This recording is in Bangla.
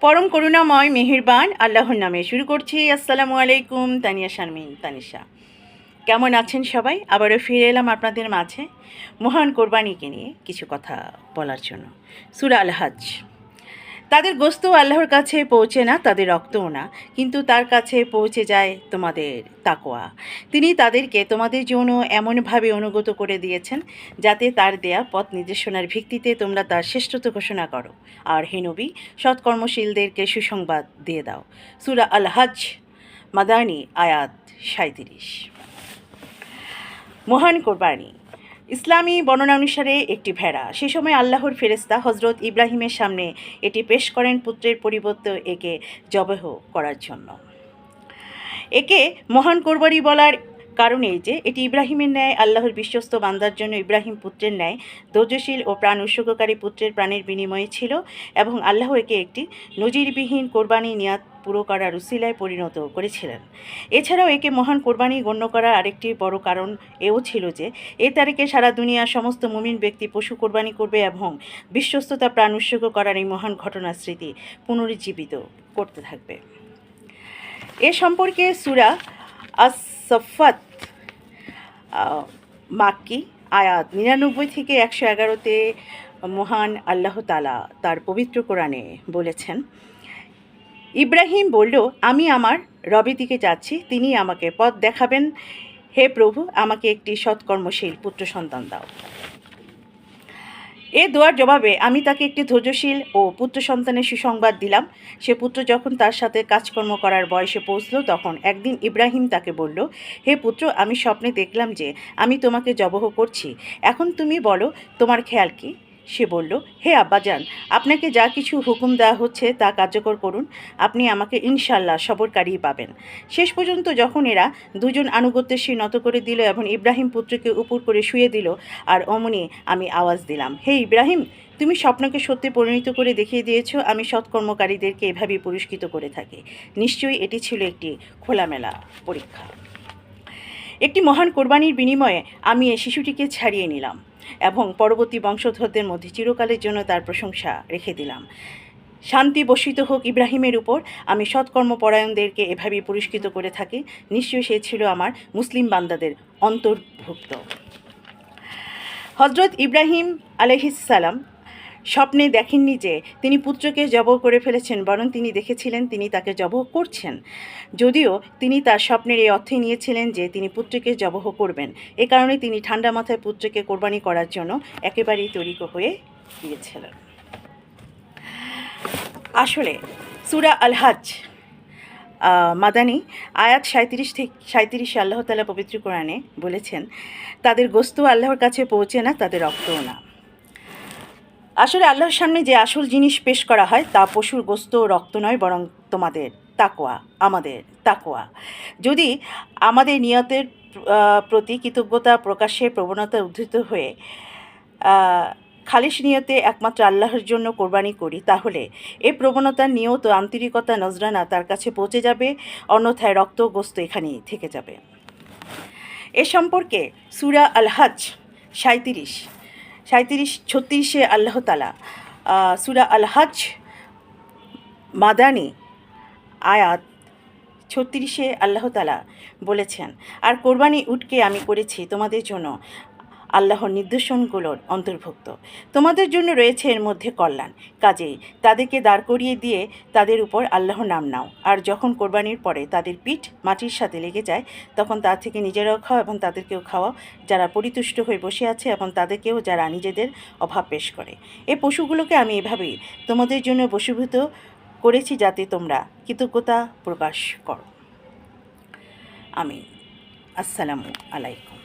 পরম করুণাময় মেহেরবান আল্লাহর নামে শুরু করছি। আসসালামু আলাইকুম। তানিয়া শারমিন তানিশা, কেমন আছেন সবাই? আবারও ফিরে এলাম আপনাদের মাঝে মহান কোরবানিকে নিয়ে কিছু কথা বলার জন্য। সূরা আল হজ। তাদের গোস্ত আল্লাহর কাছে পৌঁছে না, তাদের রক্তও না, কিন্তু তার কাছে পৌঁছে যায় তোমাদের তাকওয়া। তিনি তাদেরকে তোমাদের জন্য এমনভাবে অনুগত করে দিয়েছেন যাতে তার দেয়া পথ নির্দেশনার ভিত্তিতে তোমরা তার শ্রেষ্ঠত্ব ঘোষণা করো। আর হে নবী, সৎকর্মশীলদেরকে সুসংবাদ দিয়ে দাও। সূরা আল হজ, মাদানী, আয়াত 37। মহান কোরবানি ইসলামী বর্ণনা অনুসারে একটি ভেড়া। সে সময় আল্লাহর ফেরেশতা হজরত ইব্রাহিমের সামনে এটি পেশ করেন পুত্রের পরিবর্তে একে জবাহ করার জন্য। একে মহান কোরবানি বলার কারণ এই যে এটি ইব্রাহিমের ন্যায় আল্লাহর বিশ্বস্ত বান্দার জন্য ইব্রাহিম পুত্রের ন্যায় ধৈর্যশীল ও প্রাণ উৎসর্গকারী পুত্রের প্রাণের বিনিময়ে ছিল, এবং আল্লাহ একে একটি নজিরবিহীন কোরবানি নিয়াত পুরো করার উসিলায় পরিণত করেছিলেন। এছাড়াও একে মহান কোরবানি গণ্য করার আরেকটি বড় কারণ এও ছিল যে এই তারিখে সারা দুনিয়ার সমস্ত মুমিন ব্যক্তি পশু কোরবানি করবে এবং বিশ্বস্ততা প্রাণ উৎসর্গ করার এই মহান ঘটনার স্মৃতি পুনরুজ্জীবিত করতে থাকবে। এ সম্পর্কে সূরা আস-সাফফাত মাক্কি, আয়াত 99 থেকে 111-তে মহান আল্লাহ তাআলা তার পবিত্র কোরআনে বলেছেন, ইব্রাহিম বলল, আমি আমার রবের দিকে যাচ্ছি, তিনি আমাকে পথ দেখাবেন। হে প্রভু, আমাকে একটি সৎকর্মশীল পুত্র সন্তান দাও। এ দোয়ার জবাবে আমি তাকে একটি ধৈর্যশীল ও পুত্র সন্তানের সুসংবাদ দিলাম। সে পুত্র যখন তার সাথে কাজকর্ম করার বয়সে পৌঁছল, তখন একদিন ইব্রাহিম তাকে বলল, হে পুত্র, আমি স্বপ্নে দেখলাম যে আমি তোমাকে জবহ করছি। এখন তুমি বলো, তোমার খেয়াল কি? সে বলল, হে আব্বাজান, আপনাকে যা কিছু হুকুম দেওয়া হচ্ছে তা কার্যকর করুন, আপনি আমাকে ইনশাল্লাহ সবরকারী পাবেন। শেষ পর্যন্ত যখন এরা দুজন আনুগত্যের শির নত করে দিল এবং ইব্রাহিম পুত্রকে উপর করে শুয়ে দিল, আর অমনি আমি আওয়াজ দিলাম, হে ইব্রাহিম, তুমি স্বপ্নকে সত্যি পরিণত করে দেখিয়ে দিয়েছ। আমি সৎকর্মকারীদেরকে এভাবেই পুরস্কৃত করে থাকি। নিশ্চয়ই এটি ছিল একটি খোলামেলা পরীক্ষা। একটি মহান কোরবানির বিনিময়ে আমি এই শিশুটিকে ছাড়িয়ে নিলাম এবং পরবর্তী বংশধরদের মধ্যে চিরকালের জন্য তার প্রশংসা রেখে দিলাম। শান্তি বর্ষিত হোক ইব্রাহিমের উপর। আমি সৎকর্মপরায়ণদেরকে এভাবেই পুরস্কৃত করে থাকি। নিশ্চয়ই সে ছিল আমার মুসলিম বান্দাদের অন্তর্ভুক্ত। হজরত ইব্রাহিম আলাইহিসসালাম স্বপ্নে দেখেননি যে তিনি পুত্রকে জবহ করে ফেলেছেন, বরং তিনি দেখেছিলেন তিনি তাকে জবহ করছেন। যদিও তিনি তার স্বপ্নের এই অর্থে নিয়েছিলেন যে তিনি পুত্রকে জবহ করবেন। এ কারণে তিনি ঠান্ডা মাথায় পুত্রকে কোরবানি করার জন্য একেবারেই তৈরি হয়ে গিয়েছিলেন। আসলে সূরা আল হজ, মাদানী, আয়াত 37-37 আল্লাহ তাআলা পবিত্র কোরআনে বলেছেন, তাদের গোস্ত আল্লাহর কাছে পৌঁছে না, তাদের রক্তও না। আসলে আল্লাহর সামনে যে আসল জিনিস পেশ করা হয় তা পশুর গোস্ত ও রক্ত নয়, বরং তোমাদের তাকওয়া, আমাদের তাকওয়া। যদি আমাদের নিয়তের প্রতি কৃতজ্ঞতা প্রকাশের প্রবণতা উদ্ধৃত হয়ে খালিস নিয়তে একমাত্র আল্লাহর জন্য কোরবানি করি, তাহলে এই প্রবণতার নিয়ত আন্তরিকতা নজরানা তার কাছে পৌঁছে যাবে, অন্যথায় রক্ত গোস্ত এখানেই থেকে যাবে। এ সম্পর্কে সূরা আল হজ 36-36 আল্লাহ তাআলা সূরা আল হজ, মাদানী, আয়াত 36 আল্লাহ তাআলা বলেছেন, আর কোরবানি উটকে আমি করেছি তোমাদের জন্য আল্লাহর নির্দেশনগুলোর অন্তর্ভুক্ত। তোমাদের জন্য রয়েছে এর মধ্যে কল্যাণ। কাজেই তাদেরকে দাঁড় করিয়ে দিয়ে তাদের উপর আল্লাহর নাম নাও, আর যখন কোরবানির পরে তাদের পিঠ মাটির সাথে লেগে যায়, তখন তার থেকে নিজেরাও খাও এবং তাদেরকেও খাওয়াও যারা পরিতুষ্ট হয়ে বসে আছে, এবং তাদেরকেও যারা নিজেদের অভাব পেশ করে। এই পশুগুলোকে আমি এভাবেই তোমাদের জন্য বশীভূত করেছি যাতে তোমরা কৃতজ্ঞতা প্রকাশ করো। আমিন। আসসালামু আলাইকুম।